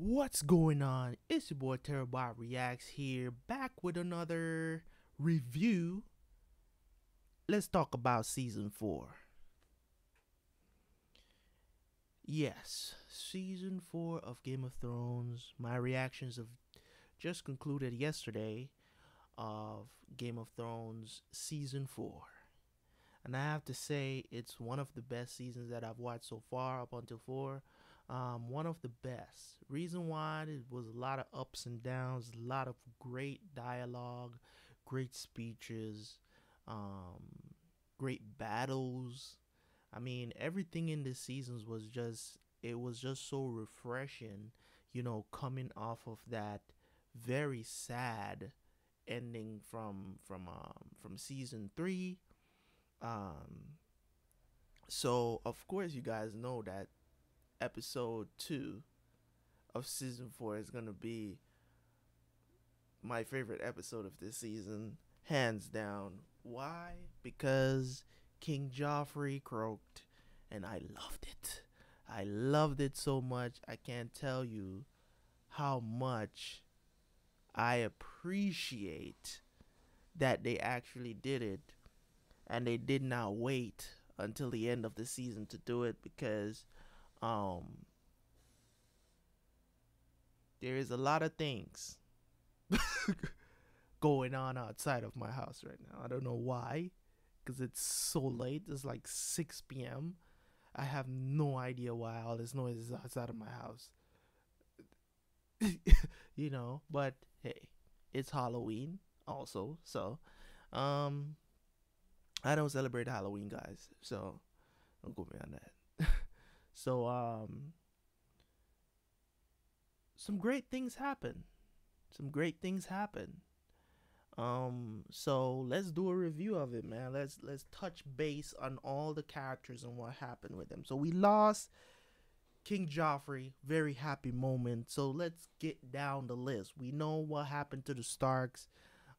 What's going on? It's your boy Terabot Reacts here, back with another review. Let's talk about season 4. Yes, season 4 of Game of Thrones. My reactions have just concluded yesterday of Game of Thrones season 4. And I have to say, it's one of the best seasons that I've watched so far up until 4. One of the best. Reason why, it was a lot of ups and downs, a lot of great dialogue, great speeches, um, great battles. I mean, everything in this season was just it was just so refreshing, coming off of that very sad ending from season 3. Um so of course you guys know that episode 2 of season 4 is going to be my favorite episode of this season, hands down. Why? Because King Joffrey croaked, and I loved it. I loved it so much. I can't tell you how much I appreciate that they actually did it, and they did not wait until the end of the season to do it, because um there is a lot of things going on outside of my house right now. I don't know why, because it's so late. It's like 6 p.m. I have no idea why all this noise is outside of my house. But hey, it's Halloween also. So, um, I don't celebrate Halloween, guys. So, don't go me on that. So, some great things happen. Some great things happen. So let's do a review of it, man. Let's touch base on all the characters and what happened with them. So we lost King Joffrey, very happy moment. So let's get down the list. We know what happened to the Starks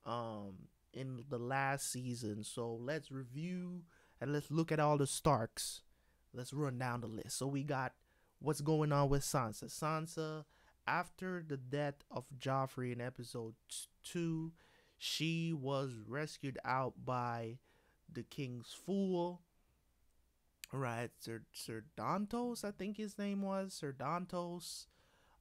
in the last season. So let's review and let's look at all the Starks. Let's run down the list. So we got what's going on with Sansa. Sansa, after the death of Joffrey in episode 2, she was rescued out by the king's fool, right? Sir Dantos, I think his name was Sir Dantos.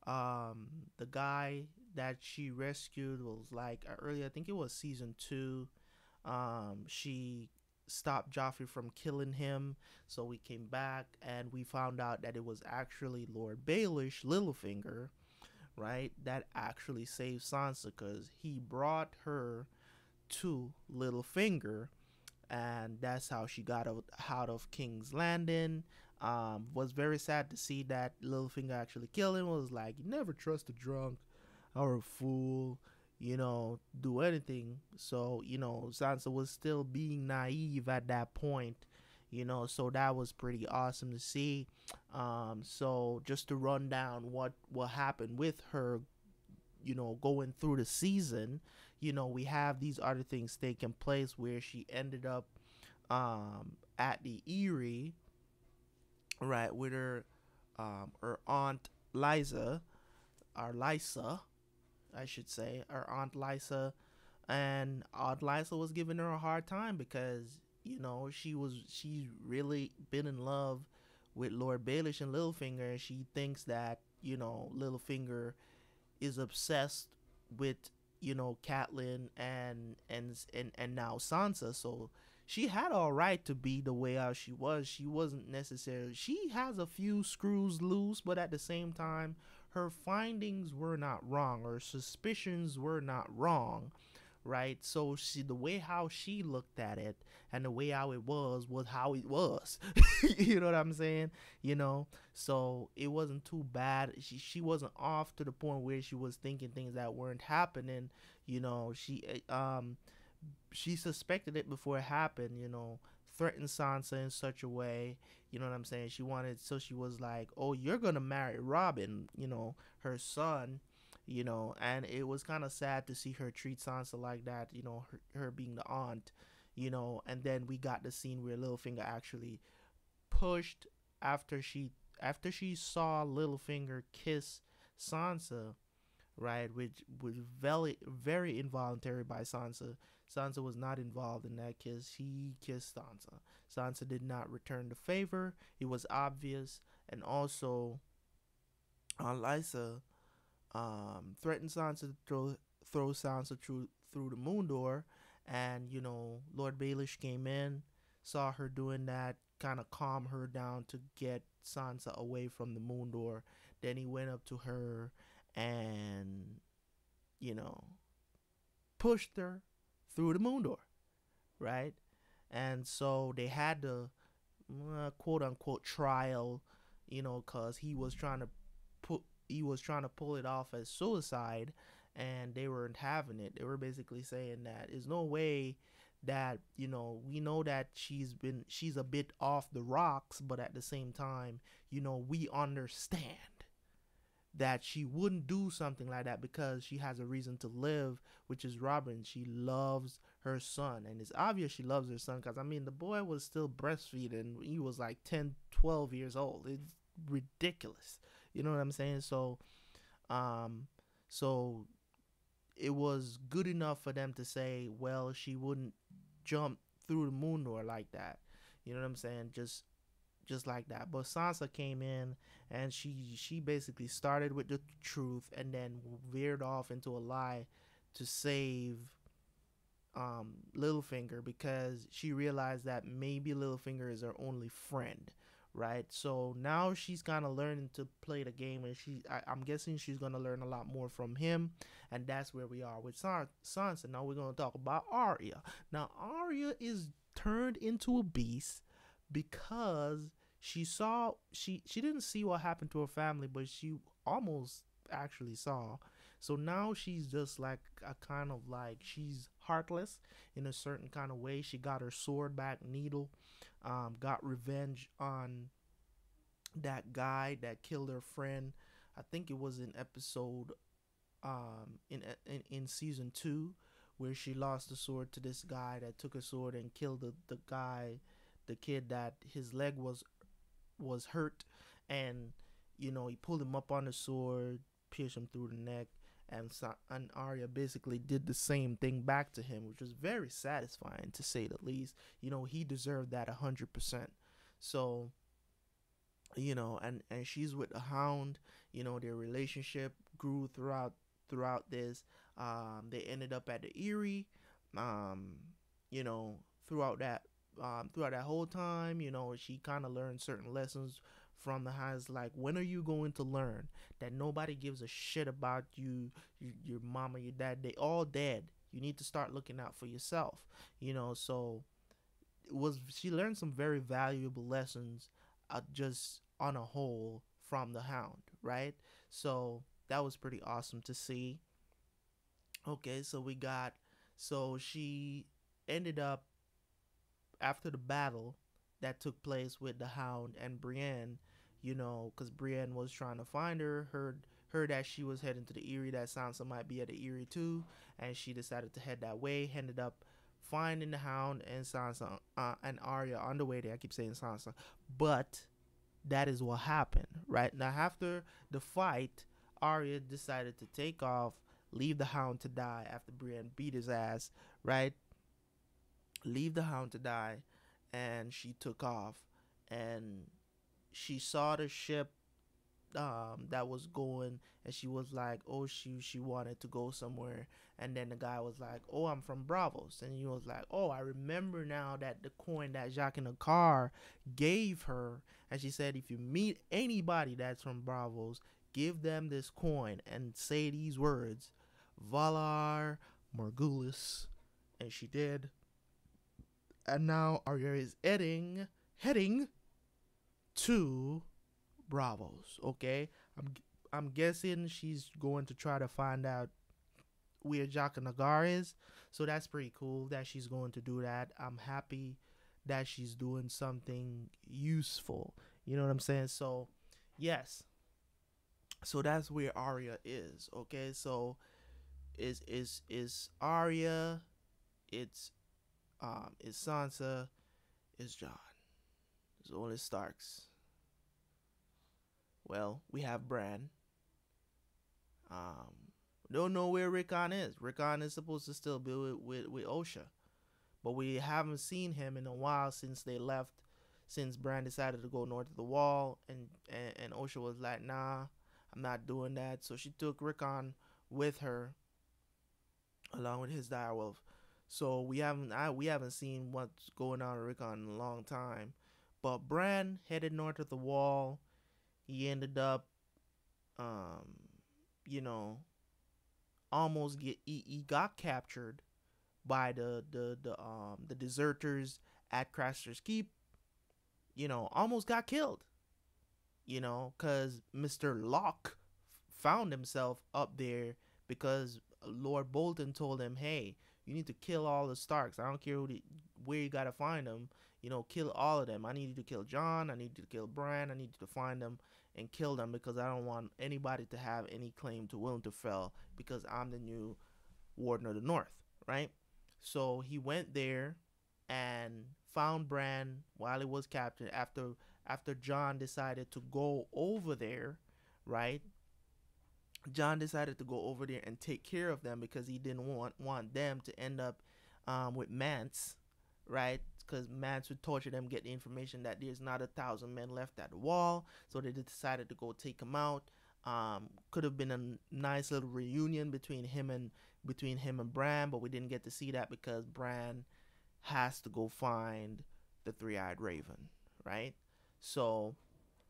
The guy that she rescued was like earlier, I think it was season 2. She stopped Joffrey from killing him, so we came back and we found out that it was actually Lord Baelish Littlefinger, right? That actually saved Sansa, because he brought her to Littlefinger, and that's how she got out of King's Landing. Was very sad to see that Littlefinger actually killed him. Was like, you never trust a drunk or a fool, do anything. So, Sansa was still being naive at that point, so that was pretty awesome to see. So just to run down what happened with her, going through the season, we have these other things taking place where she ended up at the Eyrie, right, with her aunt Liza, or Lysa, I should say, our aunt Lysa, and Aunt Lysa was giving her a hard time because she's really been in love with Lord Baelish and Littlefinger, and she thinks that Littlefinger is obsessed with Catelyn and now Sansa. So she had all right to be the way how she was. She wasn't necessarily, she has a few screws loose, but at the same time her findings were not wrong, her suspicions were not wrong, right? So she, the way how she looked at it and the way how it was how it was. You know what I'm saying? So it wasn't too bad. She wasn't off to the point where she was thinking things that weren't happening. She suspected it before it happened. Threatened Sansa in such a way. You know what I'm saying? She wanted, so she was like, "Oh, you're gonna marry Robin," her son. And it was kind of sad to see her treat Sansa like that. Her being the aunt. And then we got the scene where Littlefinger actually pushed after she saw Littlefinger kiss Sansa, right? Which was very involuntary by Sansa. Sansa was not involved in that kiss. He kissed Sansa. Sansa did not return the favor. It was obvious, and also, Lysa threatened Sansa to throw Sansa through the moon door, and Lord Baelish came in, saw her doing that, kind of calm her down to get Sansa away from the moon door. Then he went up to her and you know pushed her through the moon door, right? And so they had the quote unquote trial, cause put he was trying to pull it off as suicide, and they weren't having it. They were basically saying that there's no way that we know that she's a bit off the rocks, but at the same time, we understand that she wouldn't do something like that because she has a reason to live, which is Robin. She loves her son, and it's obvious she loves her son because, I mean, the boy was still breastfeeding. He was like 10, 12 years old. It's ridiculous. You know what I'm saying? Um, so it was good enough for them to say, well, she wouldn't jump through the moon door like that. You know what I'm saying? Just like that. But Sansa came in and she basically started with the truth and then veered off into a lie to save Littlefinger, because she realized that maybe Littlefinger is her only friend, right? So now she's kind of learning to play the game, and I'm guessing she's gonna learn a lot more from him, and that's where we are with Sansa. Now we're gonna talk about Arya. Now Arya is turned into a beast because she didn't see what happened to her family, but she almost actually saw. So now she's just like a kind of like, she's heartless in a certain kind of way. She got her sword back, Needle, got revenge on that guy that killed her friend. I think it was in episode in season 2, where she lost the sword to this guy that took a sword and killed the guy, the kid that his leg was hurt, and he pulled him up on the sword, pierced him through the neck, and Arya basically did the same thing back to him, which was very satisfying to say the least. He deserved that 100%. So and she's with the Hound. Their relationship grew throughout this. They ended up at the Eyrie. um you know throughout that whole time, she kind of learned certain lessons from the Hounds, like, when are you going to learn that nobody gives a shit about you, your mama, your dad, they all dead. You need to start looking out for yourself. So she learned some very valuable lessons, just on a whole, from the Hound, right? So that was pretty awesome to see. Okay, so she ended up, after the battle that took place with the Hound and Brienne, because Brienne was trying to find her, heard that she was heading to the Eyrie, that Sansa might be at the Eyrie too, and she decided to head that way. Ended up finding the Hound and Sansa, and Arya on the way there. I keep saying Sansa, but that is what happened, right? Now, after the fight, Arya decided to take off, leave the Hound to die after Brienne beat his ass, right? Leave the Hound to die, and she took off, and she saw the ship that was going, and she was like, oh, she wanted to go somewhere. And then the guy was like, oh, I'm from Bravos. And he was like, oh, I remember now that the coin that Jaqen H'ghar gave her. And she said, if you meet anybody that's from Bravos, give them this coin and say these words, Valar Morghulis. And she did. And now Arya is heading to Bravos. Okay, I'm guessing she's going to try to find out where Jaqen H'ghar is. So that's pretty cool that she's going to do that. I'm happy that she's doing something useful. You know what I'm saying? So yes. So that's where Arya is. Okay, so is Arya, it's Sansa, it's Jon. It's only Starks. Well, we have Bran. Um, don't know where Rickon is. Rickon is supposed to still be with Osha, but we haven't seen him in a while since they left. Since Bran decided to go north of the wall, and Osha was like, "Nah, I'm not doing that." So she took Rickon with her, along with his direwolf. So we haven't seen what's going on with Rickon in a long time. But Bran headed north of the wall. He ended up, um, you know, almost he got captured by the deserters at Craster's Keep. Almost got killed. Because Mr. Locke found himself up there because Lord Bolton told him, "Hey, you need to kill all the Starks. I don't care where you gotta find them. Kill all of them. I need you to kill Jon. I need you to kill Bran. I need you to find them and kill them because I don't want anybody to have any claim to Winterfell because I'm the new Warden of the North, right?" So he went there and found Bran while he was captured after Jon decided to go over there, right? Jon decided to go over there and take care of them because he didn't want them to end up with Mance, right? Because Mance would torture them, get the information that there's not 1,000 men left at the wall, so they decided to go take him out. Could have been a nice little reunion between him and Bran, but we didn't get to see that because Bran has to go find the three-eyed raven, right? So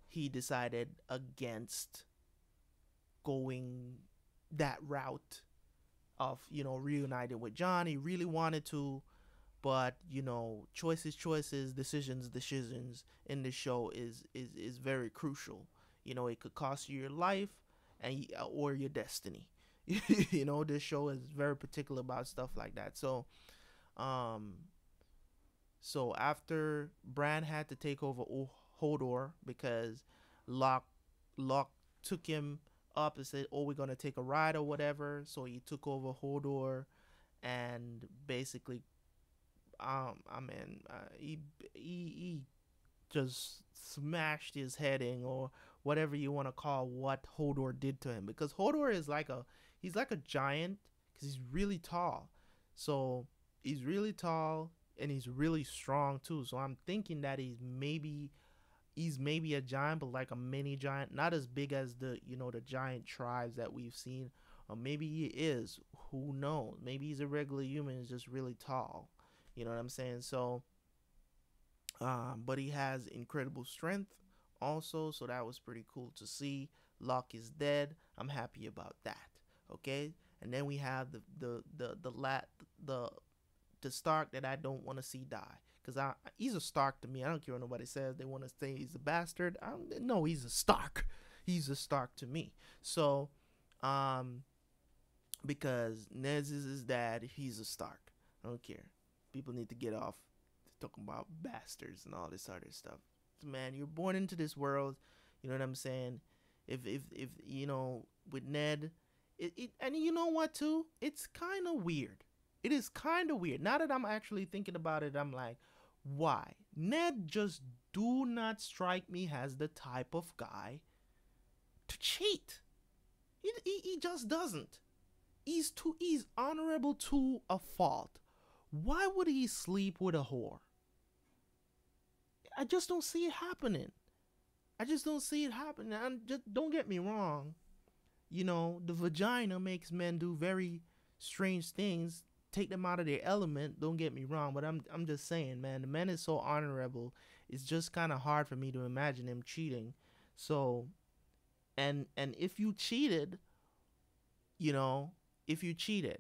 he decided against going that route of reuniting with Jon. He really wanted to, but choices, decisions in the show is very crucial. It could cost you your life or your destiny. This show is very particular about stuff like that. Um so after Bran had to take over Hodor because Locke took him up and said, "Oh, we're gonna take a ride or whatever." So he took over Hodor, and basically, he just smashed his head in, or whatever you want to call what Hodor did to him, because Hodor is he's like a giant because he's really tall. So he's really tall and he's really strong too. So I'm thinking that he's maybe a giant, but like a mini giant, not as big as the giant tribes that we've seen. Or maybe he is. Who knows? Maybe he's a regular human, is just really tall. You know what I'm saying? So, but he has incredible strength also, so that was pretty cool to see. Locke is dead. I'm happy about that. Okay, and then we have the Stark that I don't want to see die. Because he's a Stark to me. I don't care what nobody says. They want to say he's a bastard. No, he's a Stark. He's a Stark to me. So, because Ned is his dad, he's a Stark. I don't care. People need to get off talking about bastards and all this other stuff. Man, you're born into this world. You know what I'm saying? If with Ned, and you know what too? It's kind of weird. It is kind of weird. Now that I'm actually thinking about it, I'm like, why? Ned just do not strike me as the type of guy to cheat. He just doesn't. He's honorable to a fault. Why would he sleep with a whore? I just don't see it happening. I just don't see it happening. And just don't get me wrong. The vagina makes men do very strange things, take them out of their element. Don't get me wrong, but I'm just saying, man, the man is so honorable. It's just kind of hard for me to imagine him cheating. So, and if you cheated, if you cheated,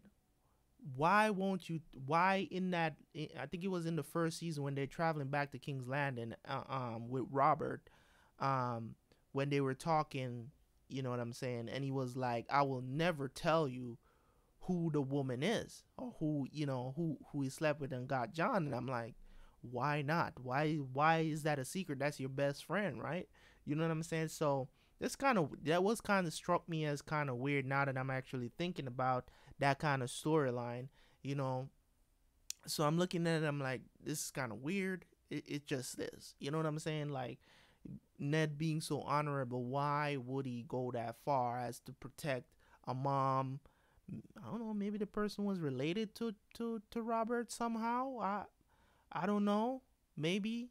why won't you? Why in that? I think it was in the first season when they're traveling back to King's Landing, with Robert, when they were talking. You know what I'm saying? And he was like, "I will never tell you who the woman is, or who he slept with and got Jon." And I'm like, why not? Why is that a secret? That's your best friend, right? You know what I'm saying? So that was kind of struck me as kind of weird now that I'm actually thinking about that kind of storyline. So I'm looking at it, I'm like, this is kind of weird. It just is. You know what I'm saying? Like, Ned being so honorable, why would he go that far as to protect a mom. I don't know. Maybe the person was related to Robert somehow. I don't know. Maybe,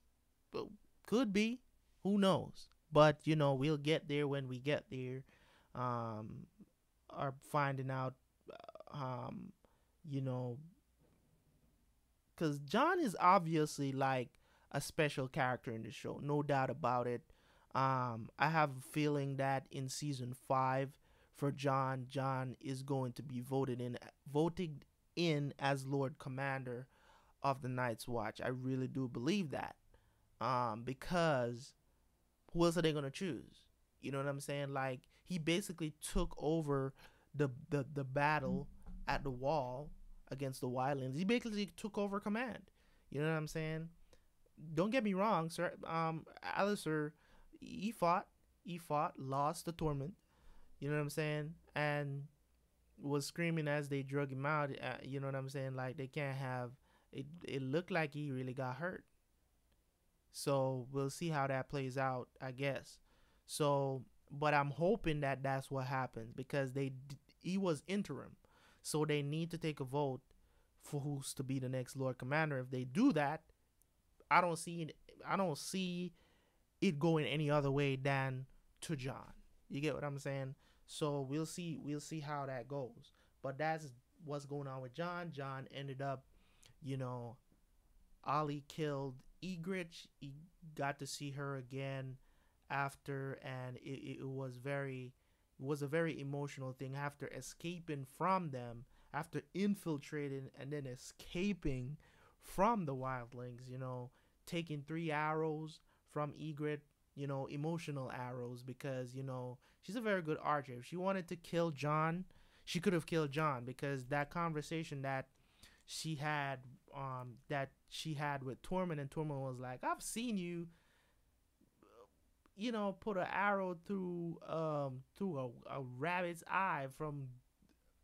but could be. Who knows? But we'll get there when we get there. Um, are finding out. Um, you know, because John is obviously like a special character in the show, no doubt about it. I have a feeling that in season 5 for John, John is going to be voted in as Lord Commander of the Night's Watch. I really do believe that. Because who else are they gonna choose? You know what I'm saying? Like he basically took over the battle at the wall against the Wildlings. He basically took over command. You know what I'm saying? Don't get me wrong, sir. Alistair, he fought, lost the Torment. You know what I'm saying? And was screaming as they drug him out. You know what I'm saying? Like they can't have it. It looked like he really got hurt. So we'll see how that plays out, I guess. So, but I'm hoping that that's what happens because he was interim, so they need to take a vote for who's to be the next Lord Commander. If they do that, I don't see it going any other way than to John. You get what I'm saying? So we'll see how that goes. But that's what's going on with John. John ended up, you know, Ollie killed Ygritte. He got to see her again after, and it was a very emotional thing after escaping from them, after infiltrating and then escaping from the wildlings. Taking 3 arrows from Ygritte. Emotional arrows because she's a very good archer. If she wanted to kill John, she could have killed John because that conversation she had with Tormund, and Tormund was like, I've seen you put an arrow through a rabbit's eye from,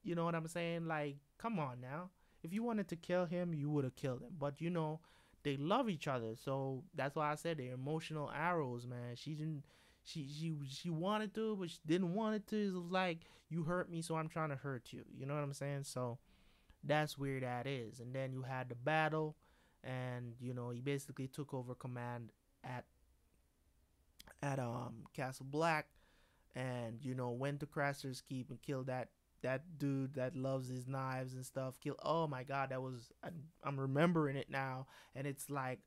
you know what I'm saying? Like, come on now. If you wanted to kill him, you would have killed him. But they love each other, so that's why I said they're emotional arrows, man. She didn't, she wanted to, but she didn't want it to. It was like, you hurt me, so I'm trying to hurt you. You know what I'm saying? So that's where that is. And then you had the battle, and he basically took over command at Castle Black, and went to Craster's Keep and killed that dude that loves his knives and stuff. Oh my god, I'm remembering it now, and it's like,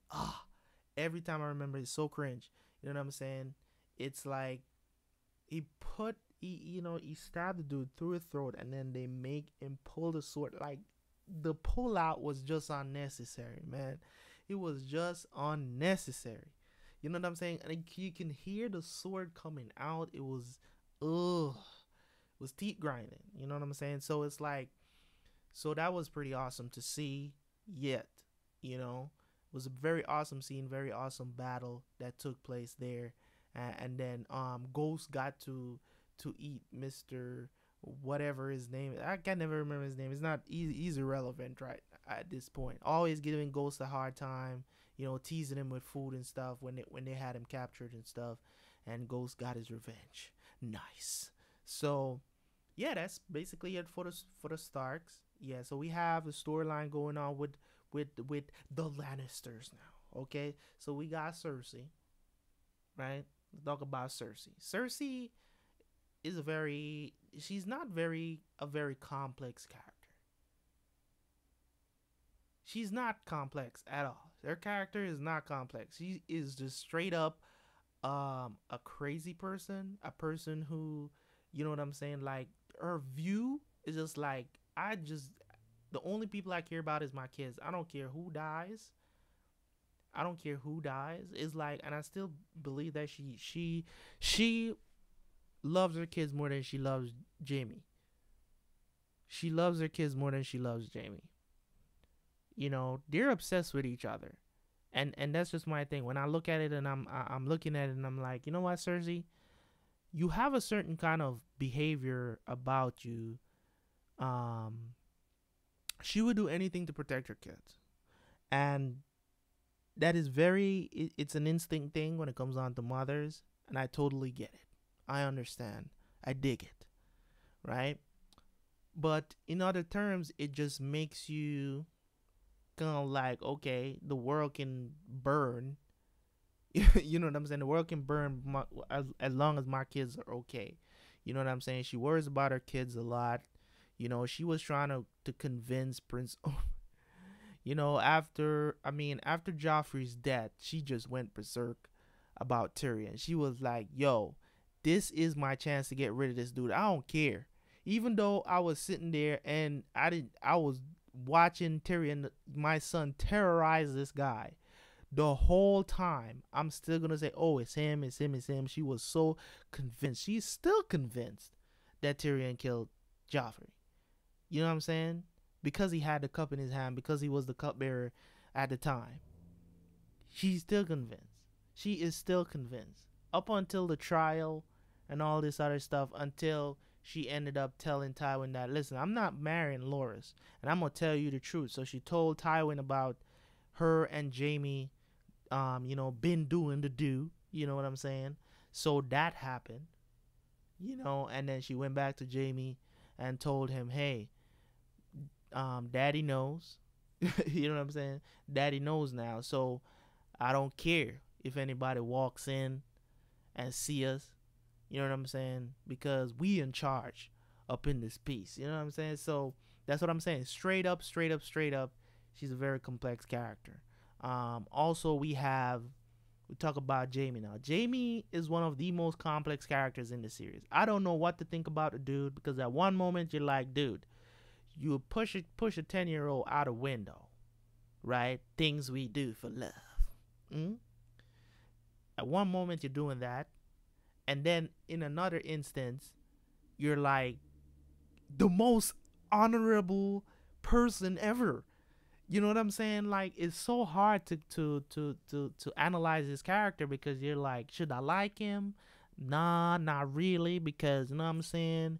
every time I remember it's so cringe. You know what I'm saying? It's like he stabbed the dude through his throat, and then they make him pull the sword. Like, the pull out was just unnecessary, man. It was just unnecessary. You know what I'm saying? And you can hear the sword coming out. It was, ugh. It was teeth grinding. You know what I'm saying? So it's like, so that was pretty awesome to see. Yet, it was a very awesome scene, very awesome battle that took place there. And then Ghost got to eat Mr. whatever his name is. I can never remember his name. It's not, he's irrelevant right at this point. Always giving Ghost a hard time, teasing him with food and stuff when they had him captured and stuff. And Ghost got his revenge. Nice. So yeah, that's basically it for the Starks. Yeah, so we have a storyline going on with the Lannisters now. Okay, so we got Cersei, right? Let's talk about Cersei. Cersei is she's not a very complex character. She's not complex at all. Her character is not complex. She is just straight up a crazy person, a person who, you know what I'm saying, like, her view is just like, the only people I care about is my kids. I don't care who dies. It's like, and I still believe that she loves her kids more than she loves Jaime. She loves her kids more than she loves Jaime. They're obsessed with each other. And that's just my thing. When I look at it and I'm looking at it and I'm like, you know what, Cersei? You have a certain kind of behavior about you. She would do anything to protect her kids. And that is it's an instinct thing when it comes on to mothers. And I totally get it. I understand. I dig it. Right? But in other terms, it just makes you kind of like, okay, the world can burn. You know what I'm saying? The world can burn as long as my kids are okay. You know what I'm saying? She worries about her kids a lot. You know, she was trying to convince Prince. You know, after Joffrey's death, she just went berserk about Tyrion. She was like, "Yo, this is my chance to get rid of this dude. I don't care." Even though I was sitting there and I was watching Tyrion, my son, terrorize this guy the whole time. I'm still gonna say, "Oh, it's him, it's him, it's him." She was so convinced. She's still convinced that Tyrion killed Joffrey. You know what I'm saying? Because he had the cup in his hand, because he was the cupbearer at the time. She's still convinced. She is still convinced. Up until the trial and all this other stuff, until she ended up telling Tywin that, listen, I'm not marrying Loras, and I'm gonna tell you the truth. So she told Tywin about her and Jamie, been doing the do. You know what I'm saying? So that happened, and then she went back to Jamie and told him, hey, Daddy knows. You know what I'm saying? Daddy knows now. So I don't care if anybody walks in and see us. You know what I'm saying? Because we in charge up in this piece. You know what I'm saying? So that's what I'm saying. Straight up, straight up, straight up. She's a very complex character. Also, we talk about Jamie now. Jamie is one of the most complex characters in the series. I don't know what to think about the dude, because at one moment you're like, dude, you would push a 10-year-old out a window, right? Things we do for love. Mm? At one moment you're doing that, and then in another instance you're like the most honorable person ever. You know what I'm saying? Like, it's so hard to analyze his character, because you're like, should I like him? Nah, not really, because you know what I'm saying?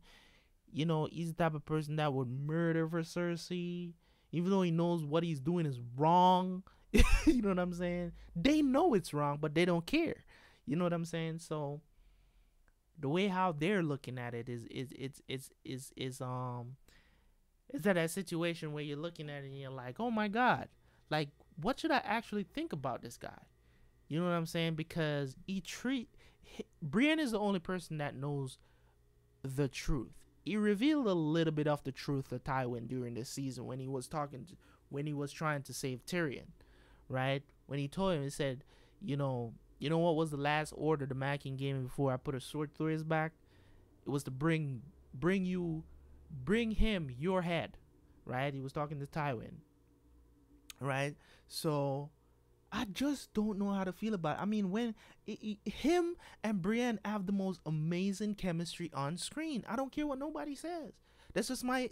He's the type of person that would murder for Cersei, even though he knows what he's doing is wrong. You know what I'm saying? They know it's wrong, but they don't care. You know what I'm saying? So the way how they're looking at it is that situation where you're looking at it and you're like, oh my god, like, what should I actually think about this guy? You know what I'm saying? Because Brienne is the only person that knows the truth. He revealed a little bit of the truth to Tywin during this season when he was when he was trying to save Tyrion, right? When he told him, he said, what was the last order the Mad King gave me before I put a sword through his back? It was to bring him your head, right? He was talking to Tywin, right? So I just don't know how to feel about it. I mean, when him and Brienne have the most amazing chemistry on screen. I don't care what nobody says. That's just my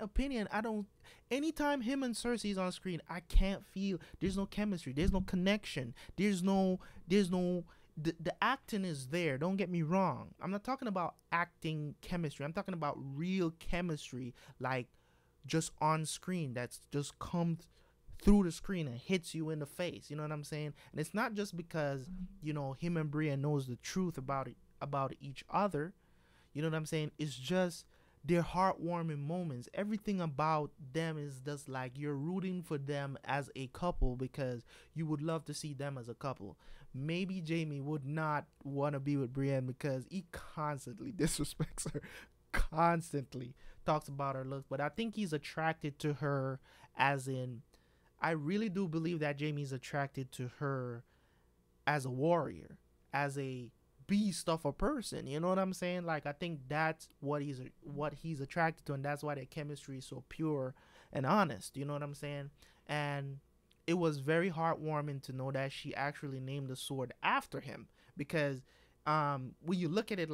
opinion. I don't. Anytime him and Cersei's on screen, I can't feel. There's no chemistry. There's no connection. There's no. The acting is there. Don't get me wrong. I'm not talking about acting chemistry. I'm talking about real chemistry, like just on screen. That's just comes through the screen and hits you in the face. You know what I'm saying? And it's not just because him and Brienne knows the truth about each other. You know what I'm saying? It's just their heartwarming moments. Everything about them is just like you're rooting for them as a couple, because you would love to see them as a couple. Maybe Jamie would not want to be with Brienne because he constantly disrespects her, constantly talks about her looks. But I think he's attracted to her, as in, I really do believe that Jamie's attracted to her as a warrior, as a beast of a person. You know what I'm saying? Like, I think that's what he's attracted to, and that's why their chemistry is so pure and honest. You know what I'm saying? And it was very heartwarming to know that she actually named the sword after him, because when you look at it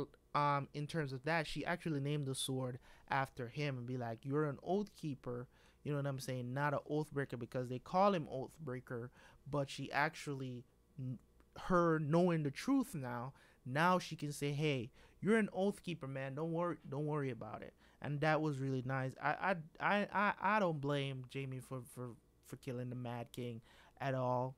in terms of that, she actually named the sword after him and be like, you're an oath keeper. You know what I'm saying? Not an oath breaker, because they call him oath breaker, but she actually, her knowing the truth now she can say, hey, you're an oath keeper, man. Don't worry about it. And that was really nice. I don't blame Jamie for killing the Mad King at all.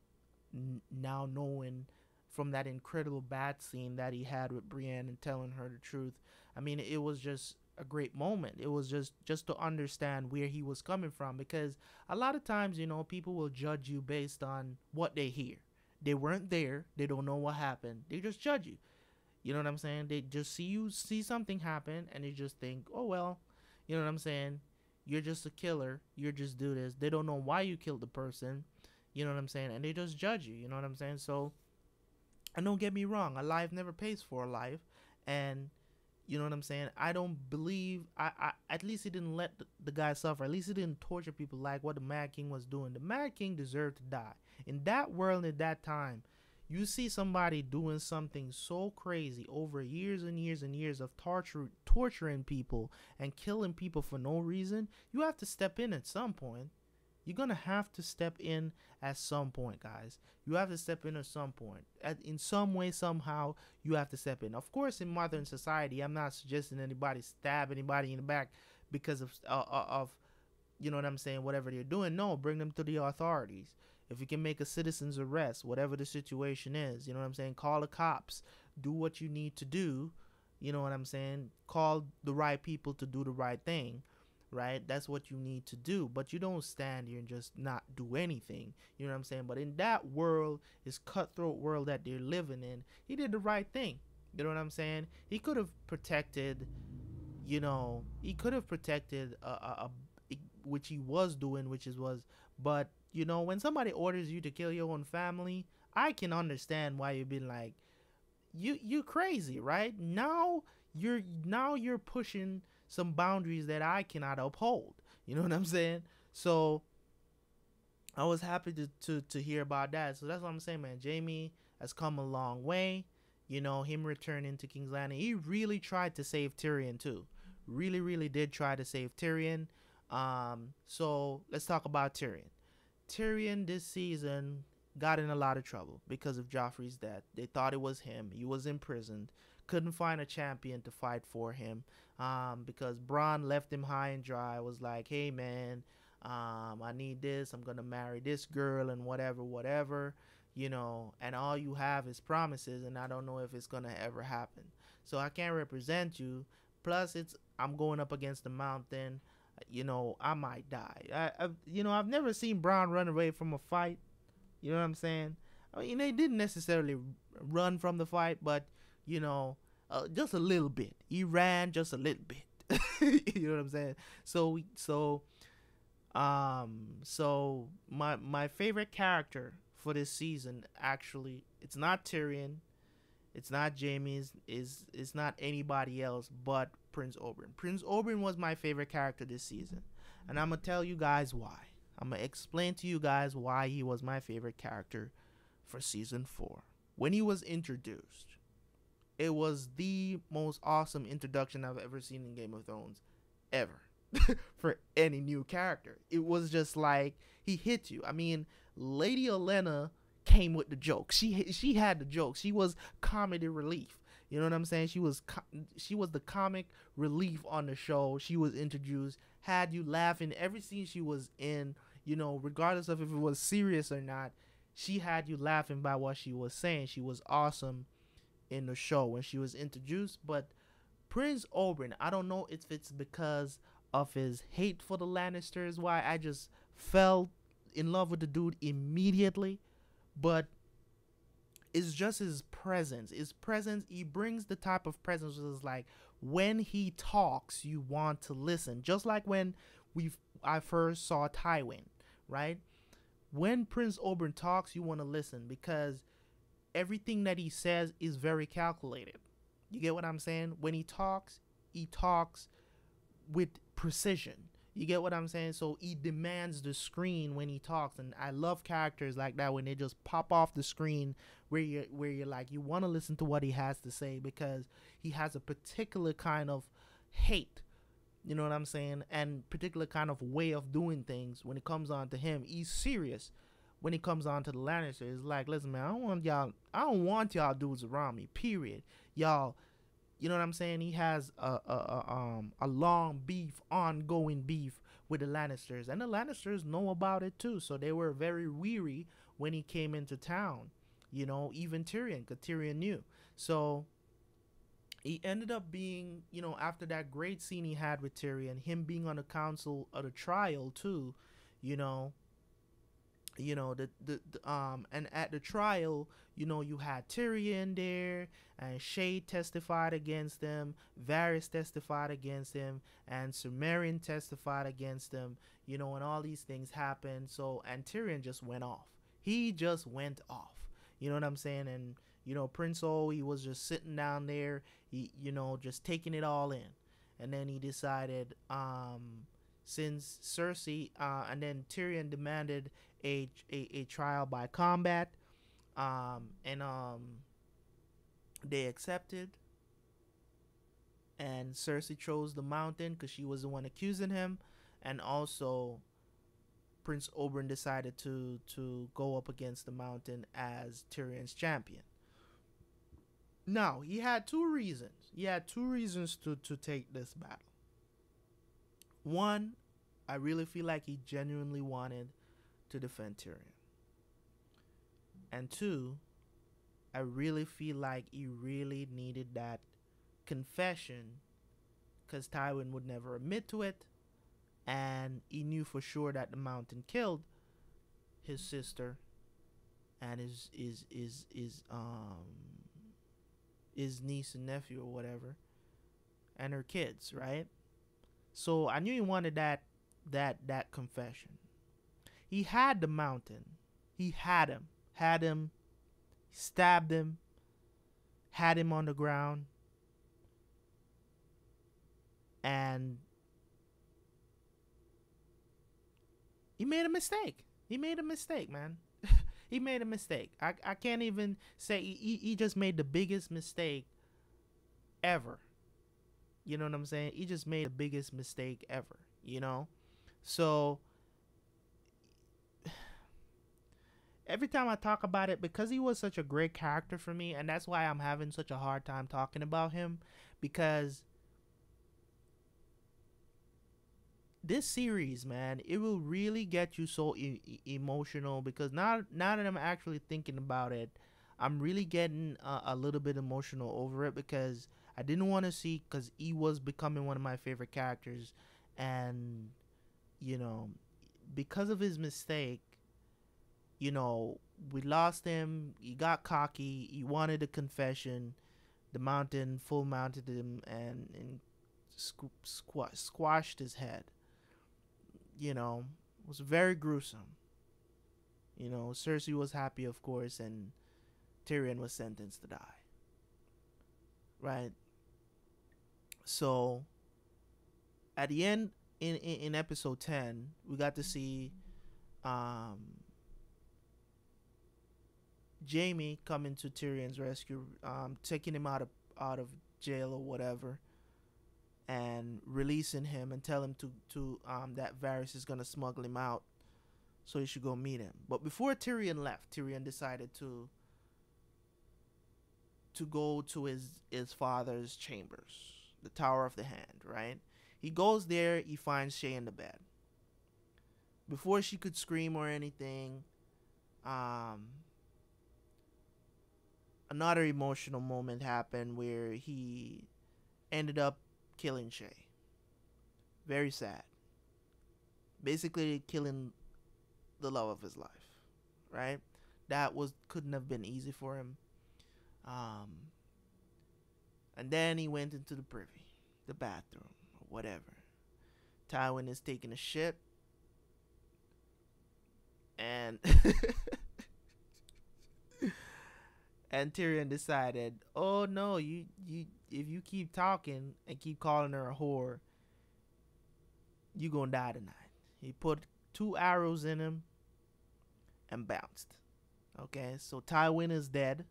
Now knowing from that incredible bat scene that he had with Brienne and telling her the truth, I mean, it was just a great moment. It was just to understand where he was coming from, because a lot of times, people will judge you based on what they hear. They weren't there, they don't know what happened, they just judge you. You know what I'm saying? They just see something happen and they just think, oh well, you know what I'm saying? You're just a killer. You're just do this. They don't know why you killed the person. You know what I'm saying? And they just judge you. You know what I'm saying? So, and don't get me wrong, a life never pays for a life, and you know what I'm saying. I don't believe. I at least he didn't let the guy suffer. At least he didn't torture people like what the Mad King was doing. The Mad King deserved to die. In that world, at that time, you see somebody doing something so crazy over years and years and years of torturing people and killing people for no reason. You have to step in at some point. You're gonna have to step in at some point, guys. You have to step in at some point. In some way, somehow, you have to step in. Of course, in modern society, I'm not suggesting anybody stab anybody in the back because of you know what I'm saying, whatever they're doing. No, bring them to the authorities. If you can make a citizen's arrest, whatever the situation is, you know what I'm saying, call the cops. Do what you need to do. You know what I'm saying? Call the right people to do the right thing. Right? That's what you need to do. But you don't stand here and just not do anything. You know what I'm saying? But in that world, this cutthroat world that they're living in, he did the right thing. You know what I'm saying? He could have protected, which he was doing, but when somebody orders you to kill your own family, I can understand why you've been like, you crazy, right? Now you're pushing some boundaries that I cannot uphold. You know what I'm saying? So I was happy to hear about that. So that's what I'm saying, man. Jaime has come a long way. Him returning to King's Landing. He really tried to save Tyrion too. Really, really did try to save Tyrion. So let's talk about Tyrion. Tyrion this season got in a lot of trouble because of Joffrey's death. They thought it was him. He was imprisoned. Couldn't find a champion to fight for him, because Bronn left him high and dry. Was like, hey man, I need this. I'm gonna marry this girl and whatever, and all you have is promises, and I don't know if it's gonna ever happen. So I can't represent you. Plus, I'm going up against the mountain. I might die. I've never seen Bronn run away from a fight. You know what I'm saying? I mean, they didn't necessarily run from the fight, but just a little bit. He ran just a little bit. You know what I'm saying? So my favorite character for this season, actually, it's not Tyrion, it's not Jaime's, it's not anybody else but Prince Oberyn. Prince Oberyn was my favorite character this season, and I'm gonna tell you guys why. I'm gonna explain to you guys why he was my favorite character for season 4. When he was introduced, it was the most awesome introduction I've ever seen in Game of Thrones, ever, for any new character. It was just like, he hit you. I mean, Lady Olenna came with the jokes. She had the jokes. She was comedy relief. You know what I'm saying? She was the comic relief on the show. She was introduced, had you laughing every scene she was in. Regardless of if it was serious or not, she had you laughing by what she was saying. She was awesome in the show when she was introduced. But Prince Oberyn, I don't know if it's because of his hate for the Lannisters, why I just fell in love with the dude immediately, but it's just his presence. He brings the type of presence that is like, when he talks, you want to listen. Just like when I first saw Tywin, right? When Prince Oberyn talks, you want to listen, because everything that he says is very calculated. You get what I'm saying? When he talks with precision. You get what I'm saying? So he demands the screen when he talks, and I love characters like that when they just pop off the screen, where you're like, you want to listen to what he has to say, because he has a particular kind of hate. You know what I'm saying? And particular kind of way of doing things. When it comes on to him, he's serious. When it comes on to the Lannisters, it's like, listen, man, I don't want y'all dudes around me. Period. Y'all, you know what I'm saying? He has a long beef, ongoing beef with the Lannisters, and the Lannisters know about it too. So they were very weary when he came into town. Even Tyrion, because Tyrion knew. So He ended up being, after that great scene he had with Tyrion, him being on the council of the trial too, you know, and at the trial, you had Tyrion there, and Shay testified against him, Varys testified against him, and Sumerian testified against him, and all these things happened. So, and Tyrion just went off. He just went off. You know what I'm saying? And Prince O, he was just sitting down there, he just taking it all in. And then he decided, since Cersei, and then Tyrion demanded a trial by combat, and they accepted, and Cersei chose the mountain because she was the one accusing him, and also Prince Oberyn decided to go up against the mountain as Tyrion's champion. Now, he had two reasons. He had two reasons to take this battle. One, I really feel like he genuinely wanted to defend Tyrion. And two, I really feel like he really needed that confession because Tywin would never admit to it, and he knew for sure that the mountain killed his sister and his niece and nephew or whatever, and her kids, right? So I knew he wanted that confession. He had the mountain. He had him, stabbed him, had him on the ground, and he made a mistake. He made a mistake, man. He made a mistake. I can't even say he just made the biggest mistake ever. You know what I'm saying? He just made the biggest mistake ever, So every time I talk about it, because he was such a great character for me, and that's why I'm having such a hard time talking about him, because this series, man, it will really get you so emotional, because now that I'm actually thinking about it, I'm really getting a little bit emotional over it, because I didn't want to see, because he was becoming one of my favorite characters, and because of his mistake, we lost him. He got cocky. He wanted a confession. The mountain full mounted him and squashed his head. It was very gruesome. Cersei was happy, of course, and Tyrion was sentenced to die. Right? So, at the end, in episode 10, we got to see Jaime coming to Tyrion's rescue, taking him out of jail or whatever, and releasing him and tell him to that Varys is gonna smuggle him out, so he should go meet him. But before Tyrion left, Tyrion decided to go to his father's chambers, the Tower of the Hand. Right? He goes there. He finds Shay in the bed. Before she could scream or anything, another emotional moment happened where he ended up killing Shay. Very sad. Basically killing the love of his life, right? That couldn't have been easy for him. And then he went into the privy, the bathroom, or whatever. Tywin is taking a shit, and and Tyrion decided, oh no, you if you keep talking and keep calling her a whore, you gonna die tonight. He put 2 arrows in him and bounced. Okay, so Tywin is dead.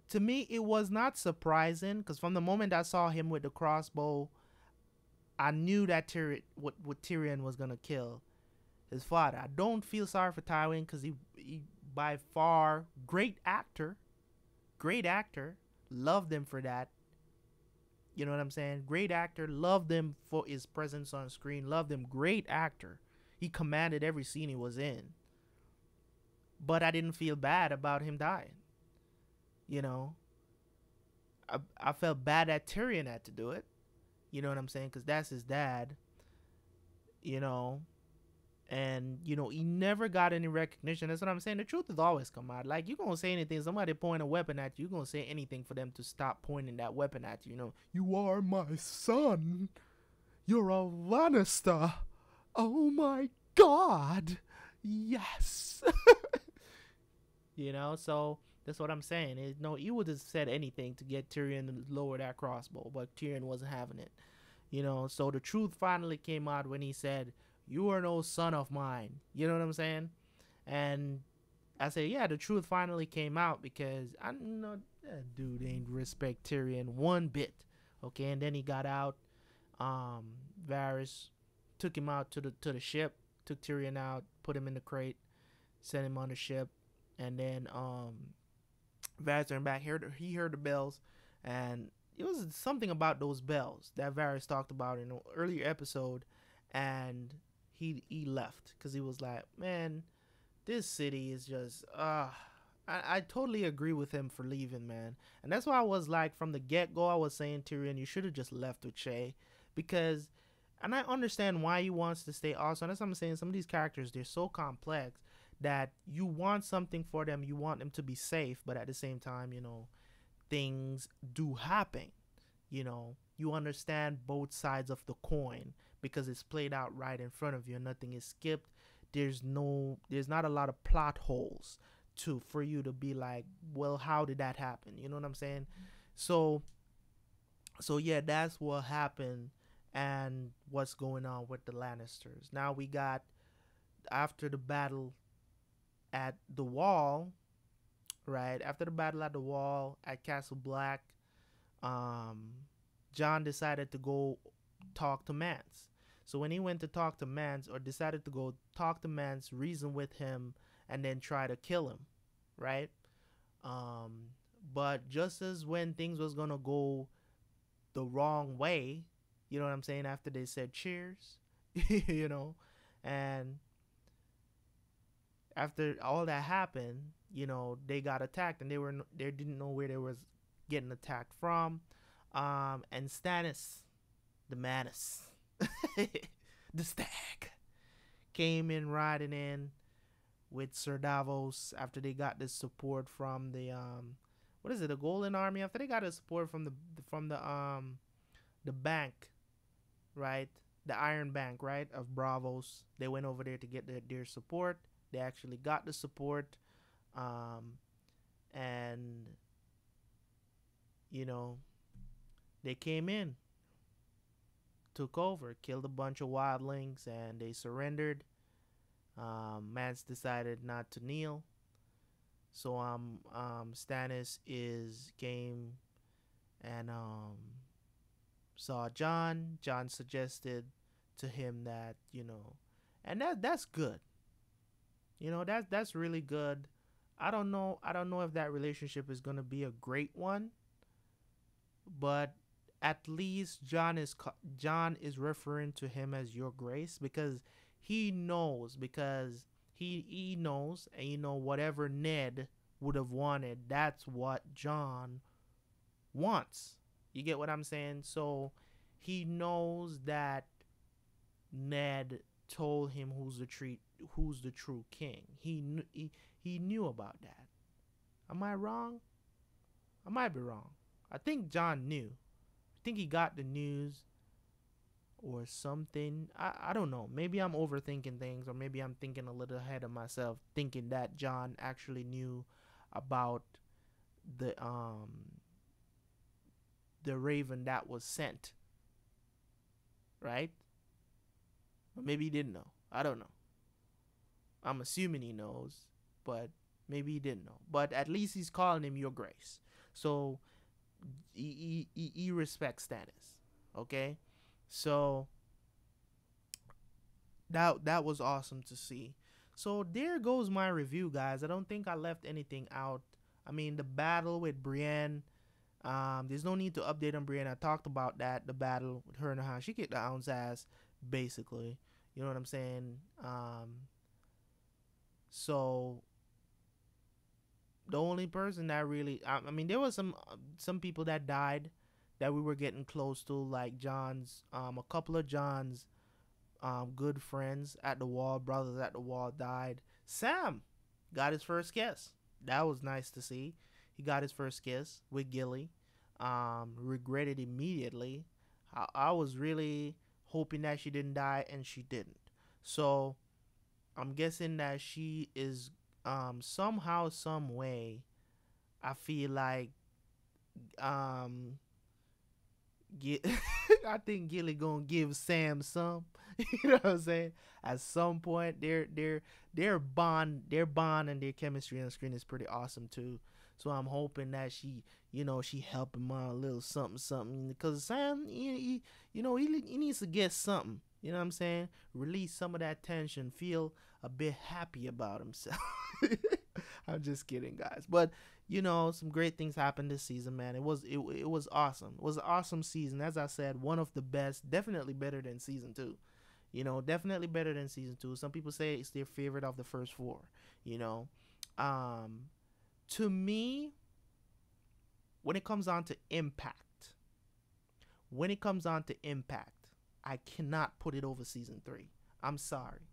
To me, it was not surprising, because from the moment I saw him with the crossbow, I knew that what Tyrion was gonna kill his father. I don't feel sorry for Tywin, because he by far great actor, loved him for that. You know what I'm saying? Great actor, loved him for his presence on screen, loved him, great actor. He commanded every scene he was in. But I didn't feel bad about him dying. You know, I felt bad that Tyrion had to do it. You know what I'm saying? Because that's his dad. You know, and he never got any recognition. That's what I'm saying. The truth has always come out. Like, you gonna say anything, somebody point a weapon at you, you gonna say anything for them to stop pointing that weapon at you. You are my son. You're a Lannister. Oh my god. Yes. So that's what I'm saying. He would have said anything to get Tyrion to lower that crossbow, but Tyrion wasn't having it. So the truth finally came out when he said, "You are no son of mine." You know what I'm saying? And I said, yeah, the truth finally came out, because I know that dude ain't respect Tyrion one bit. Okay, and then he got out. Varys took him out to the ship, took Tyrion out, put him in the crate, sent him on the ship, and then Varys turned back. He heard the bells, and it was something about those bells that Varys talked about in an earlier episode, and he left because he was like, man, this city is just I totally agree with him for leaving, man. And that's why I was like, from the get-go, I was saying, Tyrion, you should have just left with Shae, because, and I understand why he wants to stay also. And that's what I'm saying. Some of these characters, they're so complex that you want something for them, you want them to be safe, but at the same time, things do happen. You understand both sides of the coin, because it's played out right in front of you and nothing is skipped. There's not a lot of plot holes for you to be like, well, how did that happen? You know what I'm saying? So yeah, that's what happened and what's going on with the Lannisters. Now we got, after the battle at the Wall, right? After the battle at the Wall at Castle Black, Jon decided to go talk to Mance. So when he went to talk to Mance, or decided to go talk to Mance, reason with him, and then try to kill him, right? But just as when things was gonna go the wrong way, you know what I'm saying, after they said cheers, and after all that happened, they got attacked, and they didn't know where they was getting attacked from. And Stannis, the Manus, the stag, came in riding in with Sir Davos after they got the support from the what is it, the Golden Army? After they got the support from the bank, right? The Iron Bank, right, of Bravos. They went over there to get their support. They actually got the support, and they came in, took over, killed a bunch of wildlings, and they surrendered. Mance decided not to kneel, so Stannis came and saw Jon. Jon suggested to him that, and that's good. That's really good. I don't know if that relationship is gonna be a great one, but at least Jon is referring to him as Your Grace, because he knows, and whatever Ned would have wanted, that's what Jon wants. You get what I'm saying? So he knows that Ned told him who's the true king. He knew about that. Am I wrong? I might be wrong. I think Jon knew. I think he got the news or something. I don't know. Maybe I'm overthinking things, or maybe I'm thinking a little ahead of myself, thinking that Jon actually knew about the raven that was sent. Right? Or maybe he didn't know. I don't know. I'm assuming he knows, but maybe he didn't know. But at least he's calling him Your Grace. So he respects Stannis. Okay? So that was awesome to see. So there goes my review, guys. I don't think I left anything out. I mean, the battle with Brienne, there's no need to update on Brienne. I talked about that, the battle with her and how she kicked the Hound's ass, basically. You know what I'm saying? So The only person that really, I mean, there was some people that died that we were getting close to, like John's, a couple of John's good friends at the wall, brothers at the wall died. Sam got his first kiss. That was nice to see. He got his first kiss with Gilly. Regretted immediately. I was really hoping that she didn't die, and she didn't. So I'm guessing that she is somehow, some way. I feel like um get I think Gilly gonna give Sam some. You know what I'm saying? At some point, their bond and their chemistry on the screen is pretty awesome too. So I'm hoping that she help him out a little something, something. Because Sam, he needs to get something. You know what I'm saying? Release some of that tension. Feel a bit happy about himself. I'm just kidding, guys. But some great things happened this season, man. It was awesome. It was an awesome season. As I said, one of the best. Definitely better than season 2. Definitely better than season 2. Some people say it's their favorite of the first 4. To me, when it comes on to impact, I cannot put it over season 3. I'm sorry.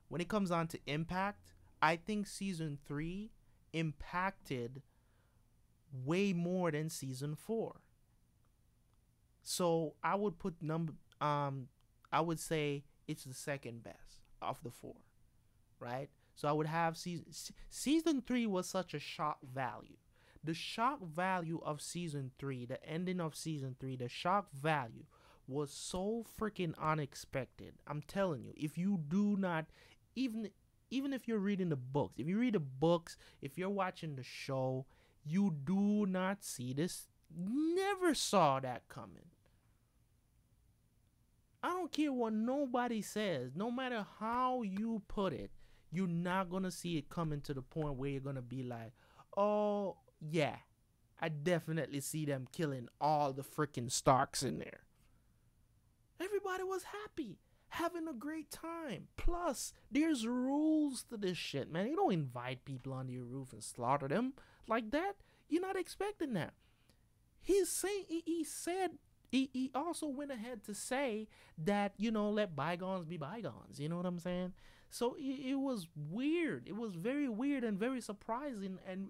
When it comes on to impact, I think season 3 impacted way more than season 4. So I would put I would say it's the second best of the 4, right? So I would have season 3 was such a shock value. The shock value of season 3, the ending of season 3, the shock value was so freaking unexpected. I'm telling you, if you do not, even if you're reading the books, if you read the books, if you're watching the show, you do not see this. Never saw that coming. I don't care what nobody says. No matter how you put it, you're not going to see it coming to the point where you're going to be like, oh, yeah, I definitely see them killing all the freaking Starks in there. Everybody was happy, having a great time. Plus, there's rules to this shit, man. You don't invite people onto your roof and slaughter them like that. You're not expecting that. He also went ahead to say that, let bygones be bygones. You know what I'm saying? So it was weird. It was very weird and very surprising. And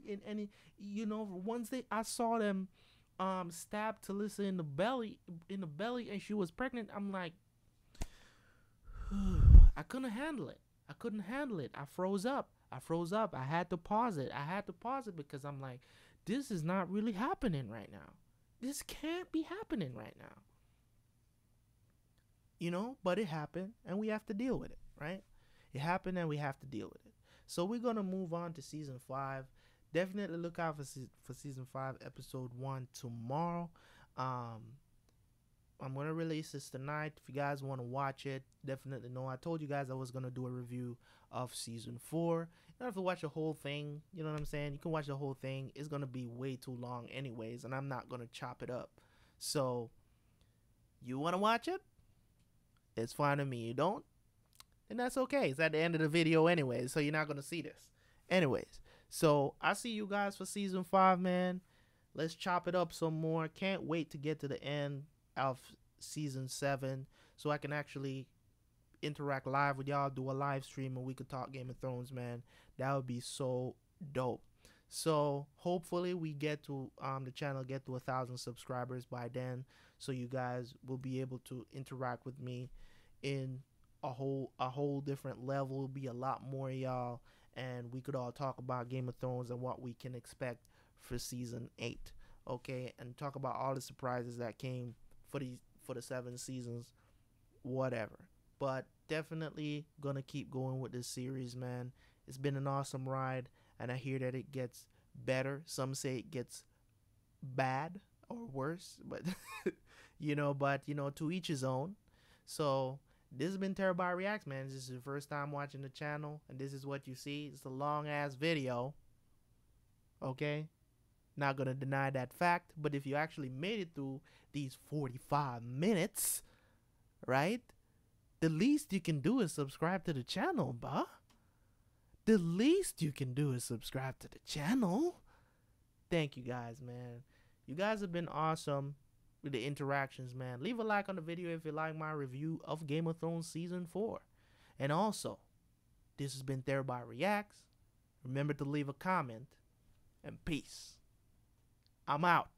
once I saw them stab Talisa in the belly, and she was pregnant, I'm like, I couldn't handle it. I froze up. I had to pause it. Because I'm like, this is not really happening right now. This can't be happening right now. But it happened, and we have to deal with it, right? It happened, and we have to deal with it. So we're going to move on to season 5. Definitely look out for season 5, episode 1 tomorrow. I'm going to release this tonight. If you guys want to watch it, definitely know. I told you guys I was going to do a review of season 4. You don't have to watch the whole thing. You know what I'm saying? You can watch the whole thing. It's going to be way too long anyways, and I'm not going to chop it up. So, you want to watch it? It's fine with me. You don't? And that's okay. It's at the end of the video anyways, so you're not going to see this. Anyways, so I see you guys for season 5, man. Let's chop it up some more. Can't wait to get to the end of season 7 so I can actually interact live with y'all, do a live stream, and we could talk Game of Thrones, man. That would be so dope. So hopefully we get to the channel get to 1,000 subscribers by then, so you guys will be able to interact with me in a whole different level. It'll be a lot more y'all, and we could all talk about Game of Thrones and what we can expect for season 8, okay, and talk about all the surprises that came for the 7 seasons, whatever. But definitely gonna keep going with this series, man. It's been an awesome ride, and I hear that it gets better. Some say it gets bad or worse, but to each his own. So this has been Terabyt Reacts, man. This is your first time watching the channel, and this is what you see. It's a long ass video, okay? Not gonna deny that fact, but if you actually made it through these 45 minutes, right, the least you can do is subscribe to the channel, bruh. the least you can do is subscribe to the channel. Thank you guys, man. You guys have been awesome with the interactions, man. Leave a like on the video if you like my review of Game of Thrones Season 4. And also, this has been Thereby Reacts. Remember to leave a comment. And peace. I'm out.